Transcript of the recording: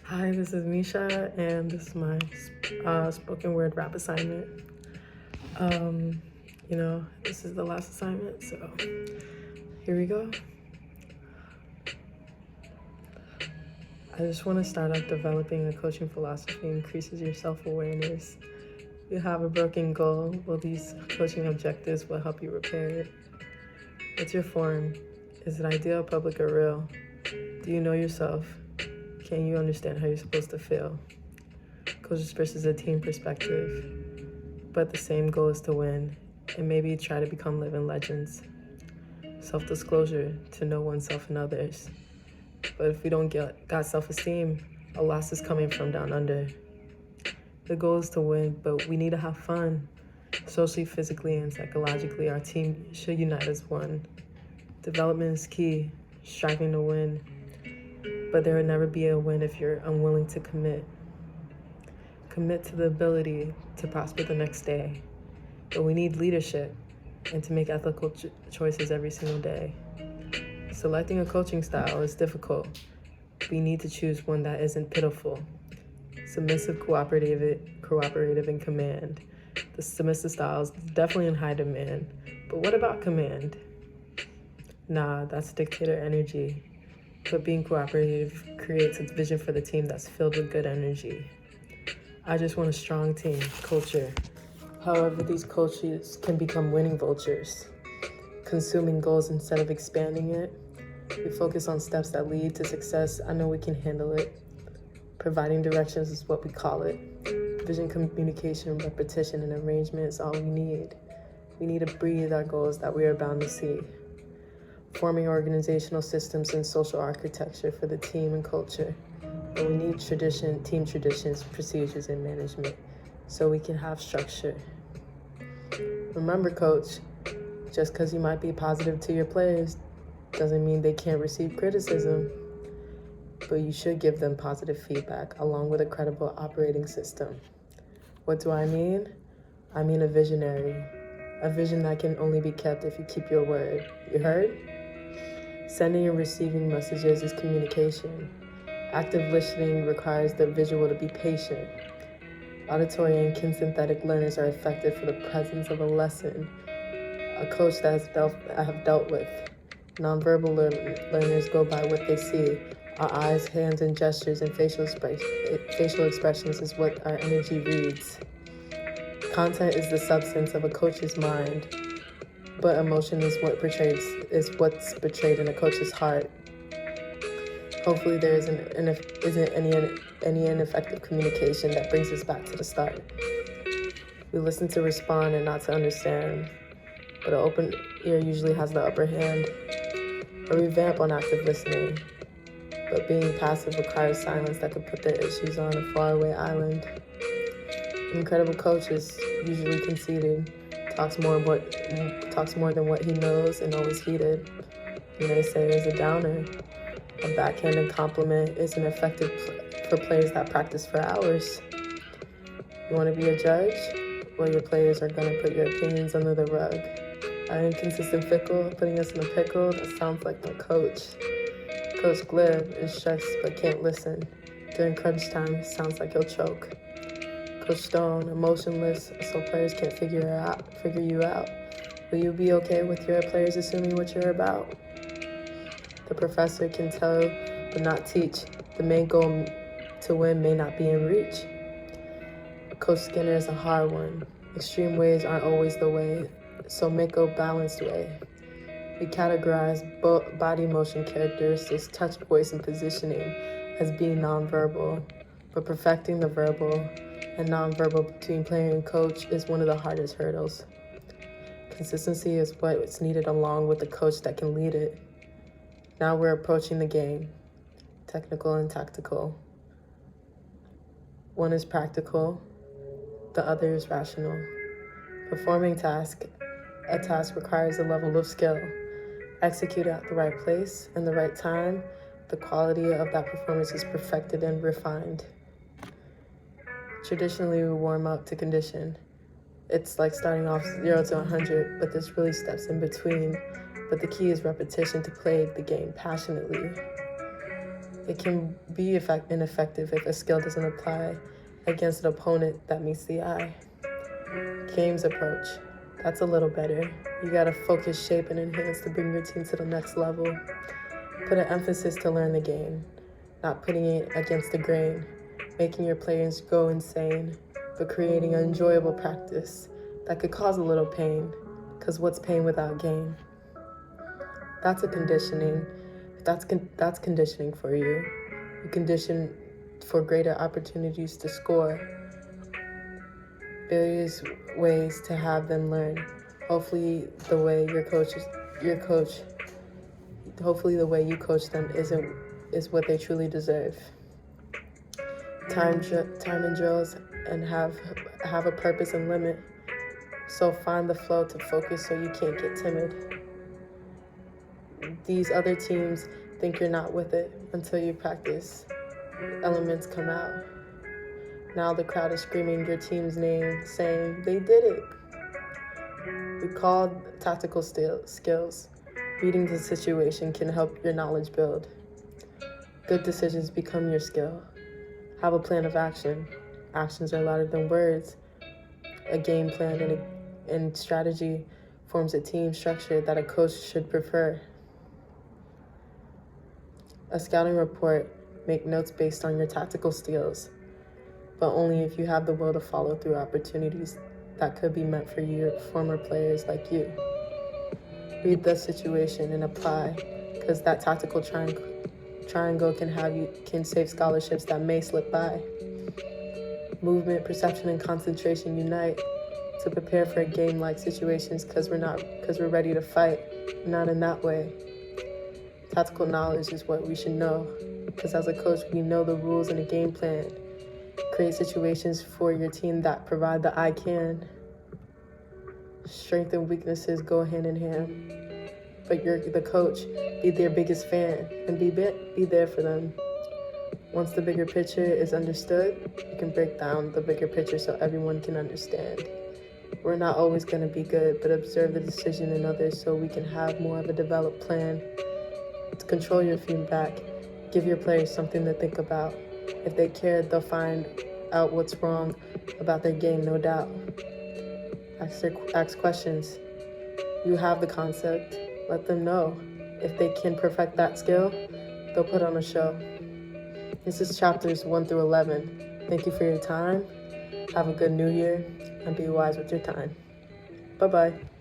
Hi, this is Misha, and this is my spoken word rap assignment. Um, this is the last assignment, so here we go. I just want to start out developing a coaching philosophy increases your self-awareness. You have a broken goal, well, these coaching objectives will help you repair it. What's your form? Is it ideal, public, or real? Do you know yourself? Can you understand how you're supposed to feel? Coaches versus a team perspective, but the same goal is to win and maybe try to become living legends. Self-disclosure to know oneself and others. But if we don't got self-esteem, a loss is coming from down under. The goal is to win, but we need to have fun. Socially, physically, and psychologically, our team should unite as one. Development is key, striving to win. But there will never be a win if you're unwilling to commit. Commit to the ability to prosper the next day. But we need leadership and to make ethical choices every single day. Selecting a coaching style is difficult. We need to choose one that isn't pitiful. Submissive, cooperative, and command. The submissive style is definitely in high demand. But what about command? Nah, that's dictator energy. But being cooperative creates a vision for the team that's filled with good energy. I just want a strong team, culture. However, these coaches can become winning vultures, consuming goals instead of expanding it. We focus on steps that lead to success. I know we can handle it. Providing directions is what we call it. Vision, communication, repetition, and arrangement is all we need. We need to breathe our goals that we are bound to see. Forming organizational systems and social architecture for the team and culture. But we need team traditions, procedures, and management so we can have structure. Remember, coach, just because you might be positive to your players doesn't mean they can't receive criticism, but you should give them positive feedback along with a credible operating system. What do I mean? I mean a visionary, a vision that can only be kept if you keep your word. You heard? Sending and receiving messages is communication. Active listening requires the visual to be patient. Auditory and kinesthetic learners are effective for the presence of a lesson. A coach that I have dealt with. Nonverbal learners go by what they see. Our eyes, hands, and gestures and facial expressions is what our energy reads. Content is the substance of a coach's mind, but emotion is what's portrayed in a coach's heart. Hopefully there isn't any ineffective communication that brings us back to the start. We listen to respond and not to understand, but an open ear usually has the upper hand. A revamp on active listening, but being passive requires silence that could put their issues on a faraway island. An incredible coach is usually conceited, talks more than what he knows and always heated. A naysayer is a downer. A backhanded compliment isn't effective for players that practice for hours. You want to be a judge? Well, your players are going to put your opinions under the rug. Are inconsistent fickle, putting us in a pickle? That sounds like my coach. Coach glib, instructs but can't listen. During crunch time, sounds like he'll choke. Coach stone, emotionless, so players can't figure you out. Will you be okay with your players assuming what you're about? The professor can tell but not teach. The main goal to win may not be in reach. Coach Skinner is a hard one. Extreme ways aren't always the way, so make a balanced way. We categorize body motion characteristics, touch, voice, and positioning as being nonverbal, but perfecting the verbal and nonverbal between player and coach is one of the hardest hurdles. Consistency is what's needed along with the coach that can lead it. Now we're approaching the game, technical and tactical. One is practical, the other is rational. Performing a task requires a level of skill. Executed at the right place and the right time, the quality of that performance is perfected and refined. Traditionally, we warm up to condition. It's like starting off 0 to 100, but there's really steps in between. But the key is repetition to play the game passionately. It can be ineffective if a skill doesn't apply against an opponent that meets the eye. Games approach. That's a little better. You gotta focus, shape, and enhance to bring your team to the next level. Put an emphasis to learn the game, not putting it against the grain, making your players go insane, but creating an enjoyable practice that could cause a little pain, because what's pain without gain? That's a conditioning. That's conditioning for you. You condition for greater opportunities to score, various ways to have them learn. Hopefully the way hopefully the way you coach them is what they truly deserve. Time and drills and have a purpose and limit. So find the flow to focus so you can't get timid. These other teams think you're not with it until you practice. Elements come out. Now the crowd is screaming your team's name, saying they did it. We call tactical skills. Reading the situation can help your knowledge build. Good decisions become your skill. Have a plan of action. Actions are louder than words. A game plan and strategy forms a team structure that a coach should prefer. A scouting report, make notes based on your tactical skills, but only if you have the will to follow through opportunities that could be meant for your former players like you. Read the situation and apply, because that tactical triangle can save scholarships that may slip by. Movement, perception, and concentration unite to prepare for game-like situations because we're ready to fight, not in that way. Tactical knowledge is what we should know, because as a coach, we know the rules and a game plan. Create situations for your team that provide the I can. Strength and weaknesses go hand in hand, but you're the coach. Be their biggest fan and be there for them. Once the bigger picture is understood, you can break down the bigger picture so everyone can understand. We're not always going to be good, but observe the decision in others so we can have more of a developed plan. To control your feedback, give your players something to think about. If they care, they'll find out what's wrong about their game, no doubt. Ask questions. You have the concept. Let them know. If they can perfect that skill, they'll put on a show. This is chapters 1 through 11. Thank you for your time. Have a good new year and be wise with your time. Bye-bye.